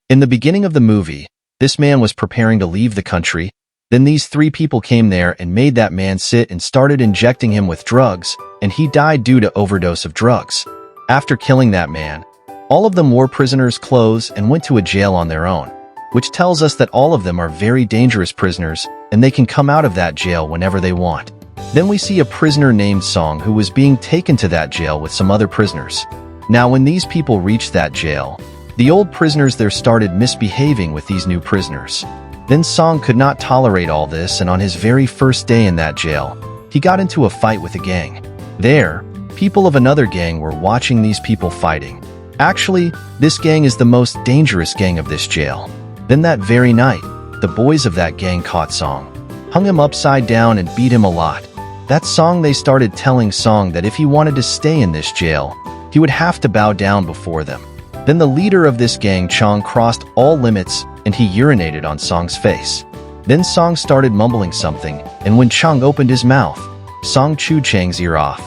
In the beginning of the movie, this man was preparing to leave the country. Then these three people came there and made that man sit and started injecting him with drugs, and he died due to overdose of drugs. After killing that man, all of them wore prisoners' clothes and went to a jail on their own, which tells us that all of them are very dangerous prisoners, and they can come out of that jail whenever they want. Then we see a prisoner named Song who was being taken to that jail with some other prisoners. Now when these people reached that jail, the old prisoners there started misbehaving with these new prisoners. Then Song could not tolerate all this, and on his very first day in that jail, he got into a fight with a gang. There, people of another gang were watching these people fighting. Actually, this gang is the most dangerous gang of this jail. Then that very night, the boys of that gang caught Song, hung him upside down and beat him a lot. That Song, they started telling Song that if he wanted to stay in this jail, he would have to bow down before them. Then the leader of this gang, Chong, crossed all limits and he urinated on Song's face. Then Song started mumbling something, and when Chong opened his mouth, Song chewed Chang's ear off.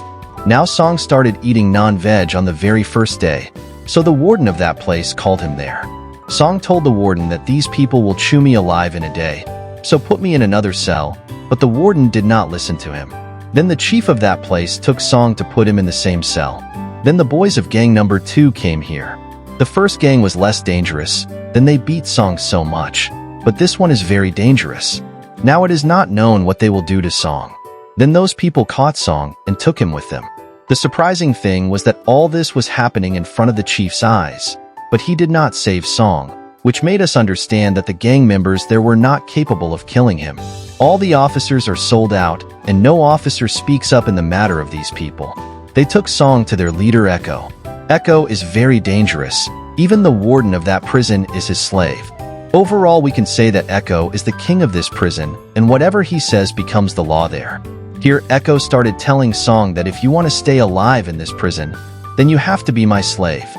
Now Song started eating non-veg on the very first day, so the warden of that place called him there. Song told the warden that these people will chew me alive in a day, so put me in another cell, but the warden did not listen to him. Then the chief of that place took Song to put him in the same cell. Then the boys of gang number 2 came here. The first gang was less dangerous, then they beat Song so much, but this one is very dangerous. Now it is not known what they will do to Song. Then those people caught Song and took him with them. The surprising thing was that all this was happening in front of the chief's eyes, but he did not save Song, which made us understand that the gang members there were not capable of killing him. All the officers are sold out, and no officer speaks up in the matter of these people. They took Song to their leader Echo. Echo is very dangerous. Even the warden of that prison is his slave. Overall, we can say that Echo is the king of this prison, and whatever he says becomes the law there. Here, Echo started telling Song that if you want to stay alive in this prison, then you have to be my slave.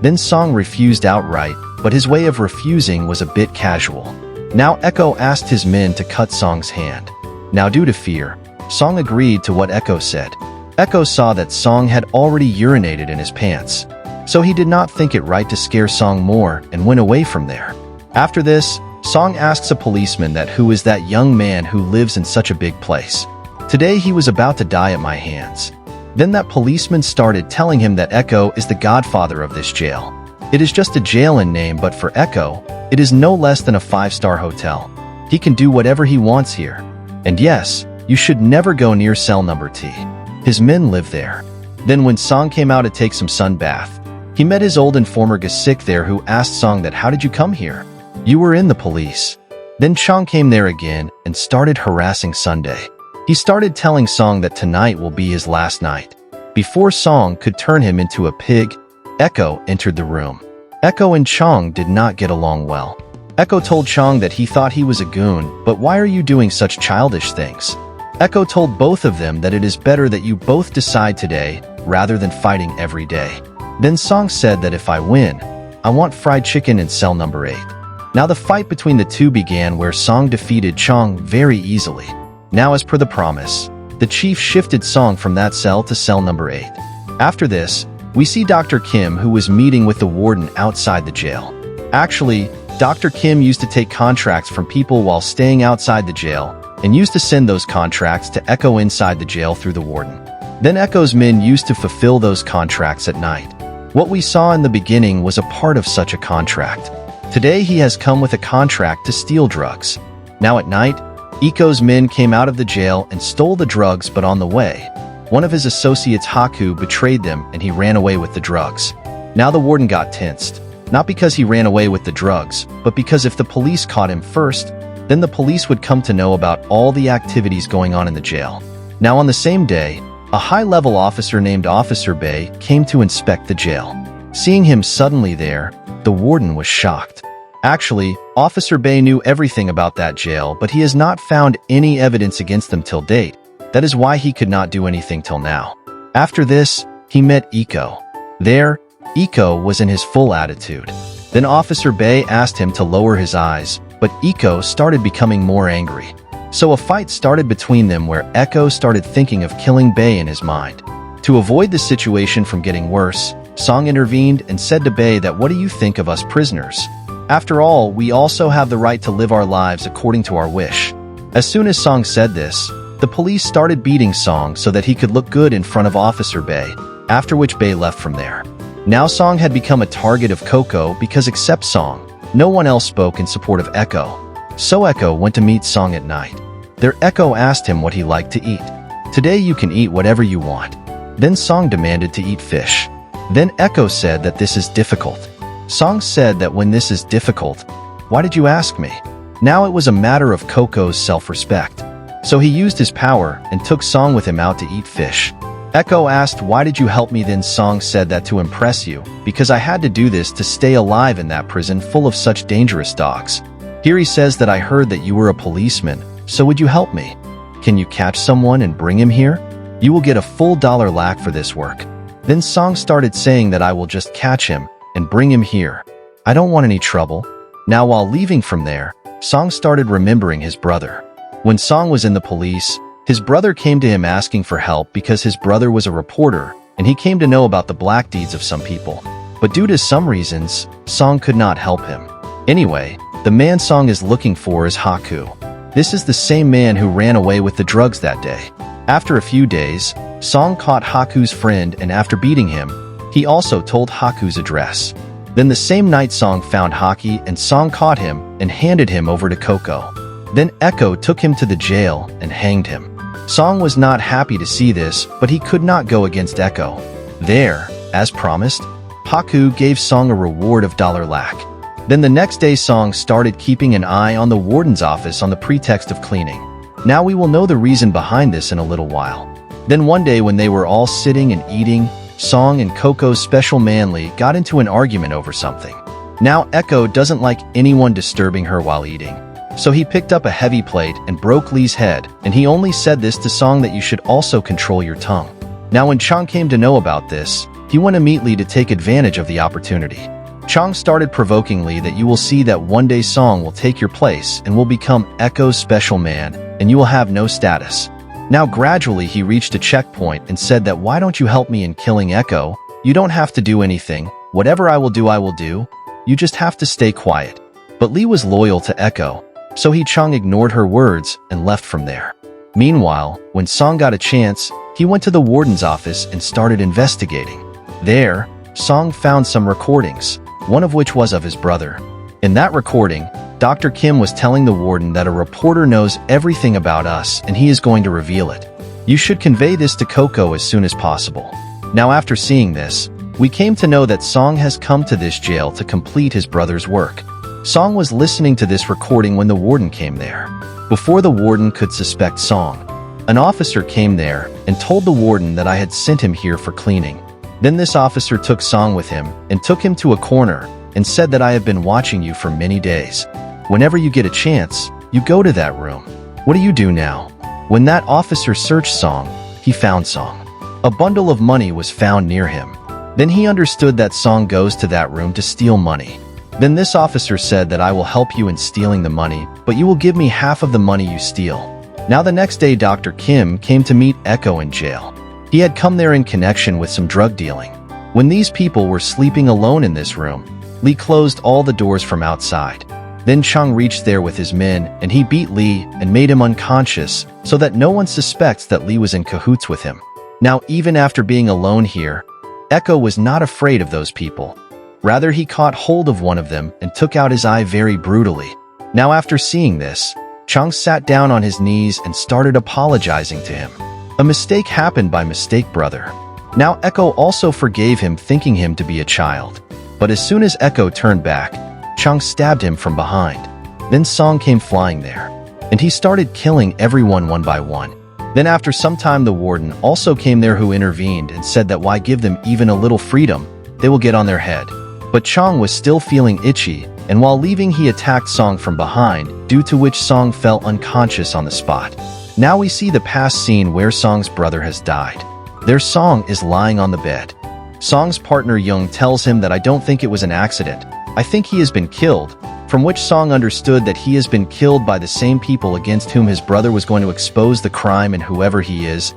Then Song refused outright, but his way of refusing was a bit casual. Now Echo asked his men to cut Song's hand. Now due to fear, Song agreed to what Echo said. Echo saw that Song had already urinated in his pants, so he did not think it right to scare Song more and went away from there. After this, Song asks a policeman that who is that young man who lives in such a big place. Today he was about to die at my hands. Then that policeman started telling him that Echo is the godfather of this jail. It is just a jail in name, but for Echo, it is no less than a 5-star hotel. He can do whatever he wants here. And yes, you should never go near cell number T. His men live there. Then when Song came out to take some sun bath, he met his old informer Gasik there, who asked Song that how did you come here? You were in the police. Then Chong came there again and started harassing Sunday. He started telling Song that tonight will be his last night. Before Song could turn him into a pig, Echo entered the room. Echo and Chong did not get along well. Echo told Chong that he thought he was a goon, but why are you doing such childish things? Echo told both of them that it is better that you both decide today rather than fighting every day. Then Song said that if I win, I want fried chicken in cell number 8. Now the fight between the two began, where Song defeated Chong very easily. Now as per the promise, the chief shifted Song from that cell to cell number 8. After this, we see Dr. Kim, who was meeting with the warden outside the jail. Actually, Dr. Kim used to take contracts from people while staying outside the jail, and used to send those contracts to Echo inside the jail through the warden. Then Echo's men used to fulfill those contracts at night. What we saw in the beginning was a part of such a contract. Today he has come with a contract to steal drugs. Now at night, Echo's men came out of the jail and stole the drugs, but on the way, one of his associates, Haku, betrayed them and he ran away with the drugs. Now the warden got tensed, not because he ran away with the drugs, but because if the police caught him first, then the police would come to know about all the activities going on in the jail. Now on the same day, a high-level officer named Officer Bay came to inspect the jail. Seeing him suddenly there, the warden was shocked. Actually, Officer Bay knew everything about that jail, but he has not found any evidence against them till date. That is why he could not do anything till now. After this, he met Echo. There, Echo was in his full attitude. Then Officer Bay asked him to lower his eyes, but Echo started becoming more angry. So a fight started between them, where Echo started thinking of killing Bay in his mind. To avoid the situation from getting worse, Song intervened and said to Bay that what do you think of us prisoners? After all, we also have the right to live our lives according to our wish. As soon as Song said this, the police started beating Song so that he could look good in front of Officer Bay, after which Bay left from there. Now Song had become a target of Coco because except Song, no one else spoke in support of Echo. So Echo went to meet Song at night. There Echo asked him what he liked to eat. Today you can eat whatever you want. Then Song demanded to eat fish. Then Echo said that this is difficult. Song said that when this is difficult, why did you ask me? Now it was a matter of Coco's self-respect. So he used his power and took Song with him out to eat fish. Echo asked, why did you help me? Then Song said that to impress you, because I had to do this to stay alive in that prison full of such dangerous dogs. Here he says that I heard that you were a policeman, so would you help me? Can you catch someone and bring him here? You will get a full $1 for this work. Then Song started saying that I will just catch him and bring him here. I don't want any trouble. Now while leaving from there, Song started remembering his brother. When Song was in the police, his brother came to him asking for help because his brother was a reporter and he came to know about the black deeds of some people. But due to some reasons, Song could not help him. Anyway, the man Song is looking for is Haku. This is the same man who ran away with the drugs that day. After a few days, Song caught Haku's friend and after beating him, he also told Haku's address. Then the same night Song found Haki and Song caught him and handed him over to Coco. Then Echo took him to the jail and hanged him. Song was not happy to see this, but he could not go against Echo. There, as promised, Haku gave Song a reward of $1. Then the next day Song started keeping an eye on the warden's office on the pretext of cleaning. Now we will know the reason behind this in a little while. Then one day when they were all sitting and eating, Song and Coco's special Manly got into an argument over something. Now Echo doesn't like anyone disturbing her while eating. So he picked up a heavy plate and broke Lee's head, and he only said this to Song that you should also control your tongue. Now when Chong came to know about this, he went immediately to take advantage of the opportunity. Chong started provoking Lee that you will see that one day Song will take your place and will become Echo's special man, and you will have no status. Now gradually he reached a checkpoint and said that why don't you help me in killing Echo? You don't have to do anything. Whatever I will do. You just have to stay quiet. But Lee was loyal to Echo, so Chong ignored her words and left from there. Meanwhile, when Song got a chance, he went to the warden's office and started investigating. There, Song found some recordings, one of which was of his brother. In that recording, Dr. Kim was telling the warden that a reporter knows everything about us and he is going to reveal it. You should convey this to Coco as soon as possible. Now after seeing this, we came to know that Song has come to this jail to complete his brother's work. Song was listening to this recording when the warden came there. Before the warden could suspect Song, an officer came there and told the warden that I had sent him here for cleaning. Then this officer took Song with him and took him to a corner and said that I have been watching you for many days. Whenever you get a chance, you go to that room. What do you do now? When that officer searched Song, he found Song. A bundle of money was found near him. Then he understood that Song goes to that room to steal money. Then this officer said that I will help you in stealing the money, but you will give me half of the money you steal. Now the next day Dr. Kim came to meet Echo in jail. He had come there in connection with some drug dealing. When these people were sleeping alone in this room, Lee closed all the doors from outside. Then Chung reached there with his men and he beat Lee and made him unconscious so that no one suspects that Lee was in cahoots with him. Now even after being alone here, Echo was not afraid of those people. Rather, he caught hold of one of them and took out his eye very brutally. Now after seeing this, Chung sat down on his knees and started apologizing to him. A mistake happened by mistake, brother. Now Echo also forgave him, thinking him to be a child. But as soon as Echo turned back, Chung stabbed him from behind. Then Song came flying there, and he started killing everyone one by one. Then after some time the warden also came there, who intervened and said that why give them even a little freedom, they will get on their head. But Chong was still feeling itchy, and while leaving he attacked Song from behind, due to which Song fell unconscious on the spot. Now we see the past scene where Song's brother has died. Their Song is lying on the bed. Song's partner Young tells him that I don't think it was an accident. I think he has been killed, from which Song understood that he has been killed by the same people against whom his brother was going to expose the crime, and whoever he is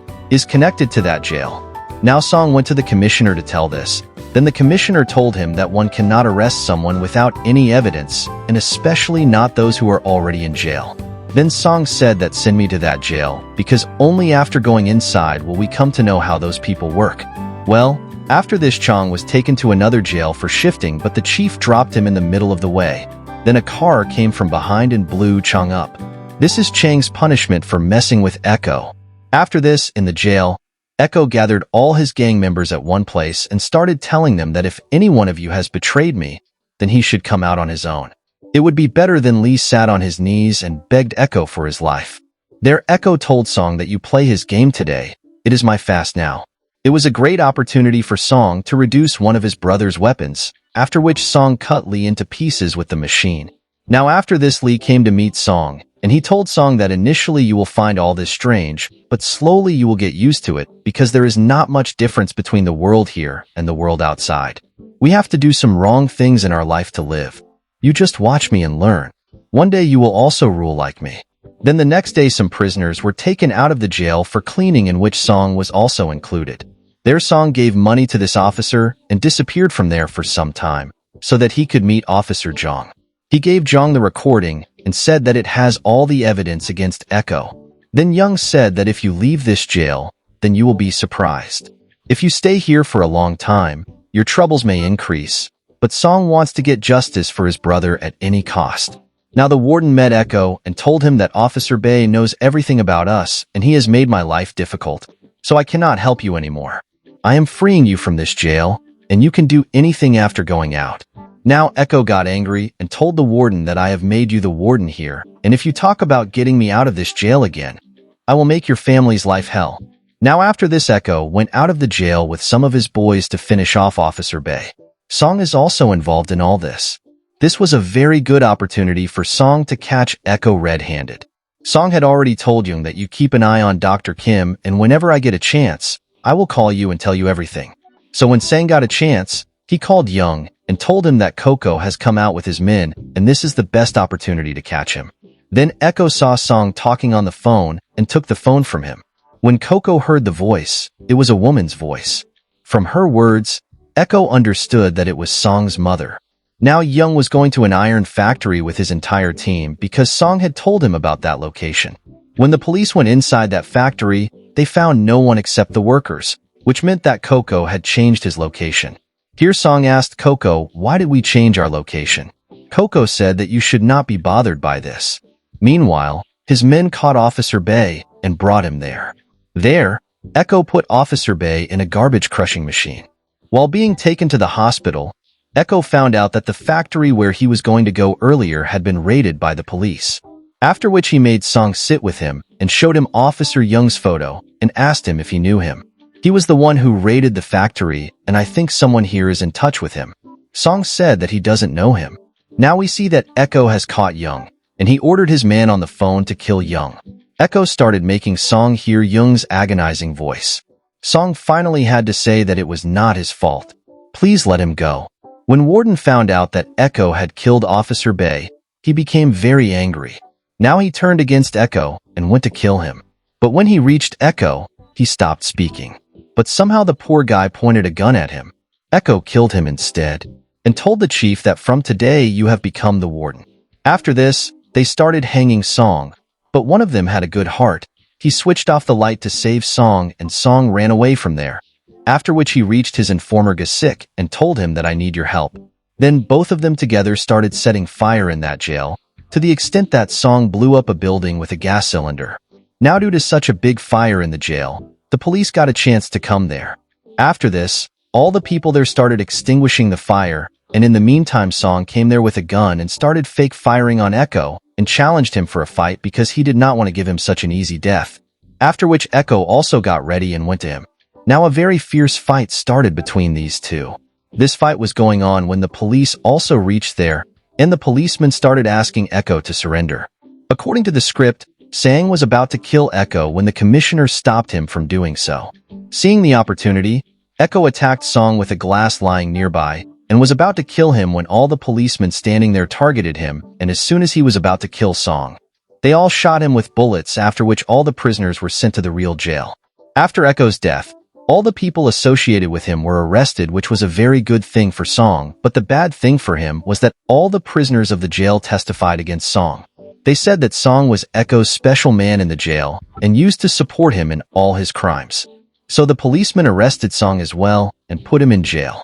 connected to that jail. Now Song went to the commissioner to tell this, Then the commissioner told him that one cannot arrest someone without any evidence, and especially not those who are already in jail. Then Song said that send me to that jail, because only after going inside will we come to know how those people work. Well, after this, Chong was taken to another jail for shifting, but the chief dropped him in the middle of the way. Then a car came from behind and blew Chong up. This is Chang's punishment for messing with Echo. After this, in the jail, Echo gathered all his gang members at one place and started telling them that if any one of you has betrayed me, then he should come out on his own. It would be better than Lee sat on his knees and begged Echo for his life. There Echo told Song that you play his game today. It is my fast now. It was a great opportunity for Song to reduce one of his brother's weapons, after which Song cut Lee into pieces with the machine. Now after this, Lee came to meet Song, and he told Song that initially you will find all this strange, but slowly you will get used to it because there is not much difference between the world here and the world outside. We have to do some wrong things in our life to live. You just watch me and learn. One day you will also rule like me. Then the next day some prisoners were taken out of the jail for cleaning, in which Song was also included. Their Song gave money to this officer and disappeared from there for some time so that he could meet Officer Jong. He gave Jong the recording and said that it has all the evidence against Echo. Then Young said that if you leave this jail, then you will be surprised. If you stay here for a long time, your troubles may increase, but Song wants to get justice for his brother at any cost. Now the warden met Echo and told him that Officer Bay knows everything about us and he has made my life difficult, so I cannot help you anymore. I am freeing you from this jail, and you can do anything after going out. Now Echo got angry and told the warden that I have made you the warden here, and if you talk about getting me out of this jail again, I will make your family's life hell. Now after this, Echo went out of the jail with some of his boys to finish off Officer Bay. Song is also involved in all this. This was a very good opportunity for Song to catch Echo red-handed. Song had already told Young that you keep an eye on Dr. Kim, and whenever I get a chance, I will call you and tell you everything. So when Sang got a chance, he called Young and told him that Coco has come out with his men, and this is the best opportunity to catch him. Then Echo saw Song talking on the phone and took the phone from him. When Coco heard the voice, it was a woman's voice. From her words, Echo understood that it was Song's mother. Now Young was going to an iron factory with his entire team because Song had told him about that location. When the police went inside that factory, they found no one except the workers, which meant that Coco had changed his location. Here Song asked Coco, why did we change our location? Coco said that you should not be bothered by this. Meanwhile, his men caught Officer Bay and brought him there. There, Echo put Officer Bay in a garbage crushing machine. While being taken to the hospital, Echo found out that the factory where he was going to go earlier had been raided by the police. After which he made Song sit with him and showed him Officer Young's photo and asked him if he knew him. He was the one who raided the factory, and I think someone here is in touch with him. Song said that he doesn't know him. Now we see that Echo has caught Young, and he ordered his man on the phone to kill Young. Echo started making Song hear Young's agonizing voice. Song finally had to say that it was not his fault. Please let him go. When Warden found out that Echo had killed Officer Bay, he became very angry. Now he turned against Echo and went to kill him. But when he reached Echo, he stopped speaking. But somehow the poor guy pointed a gun at him. Echo killed him instead and told the chief that from today you have become the warden. After this, they started hanging Song, but one of them had a good heart. He switched off the light to save Song, and Song ran away from there. After which he reached his informer Gasik and told him that I need your help. Then both of them together started setting fire in that jail, to the extent that Song blew up a building with a gas cylinder. Now due to such a big fire in the jail, the police got a chance to come there. After this, all the people there started extinguishing the fire, and in the meantime Song came there with a gun and started fake firing on Echo and challenged him for a fight because he did not want to give him such an easy death. After which Echo also got ready and went to him. Now a very fierce fight started between these two. This fight was going on when the police also reached there, and the policeman started asking Echo to surrender. According to the script, Sang was about to kill Echo when the commissioner stopped him from doing so. Seeing the opportunity, Echo attacked Song with a glass lying nearby and was about to kill him when all the policemen standing there targeted him, and as soon as he was about to kill Song, they all shot him with bullets, after which all the prisoners were sent to the real jail. After Echo's death, All the people associated with him were arrested, which was a very good thing for Song, but the bad thing for him was that all the prisoners of the jail testified against Song. They said that Song was Echo's special man in the jail and used to support him in all his crimes. So the policeman arrested Song as well and put him in jail.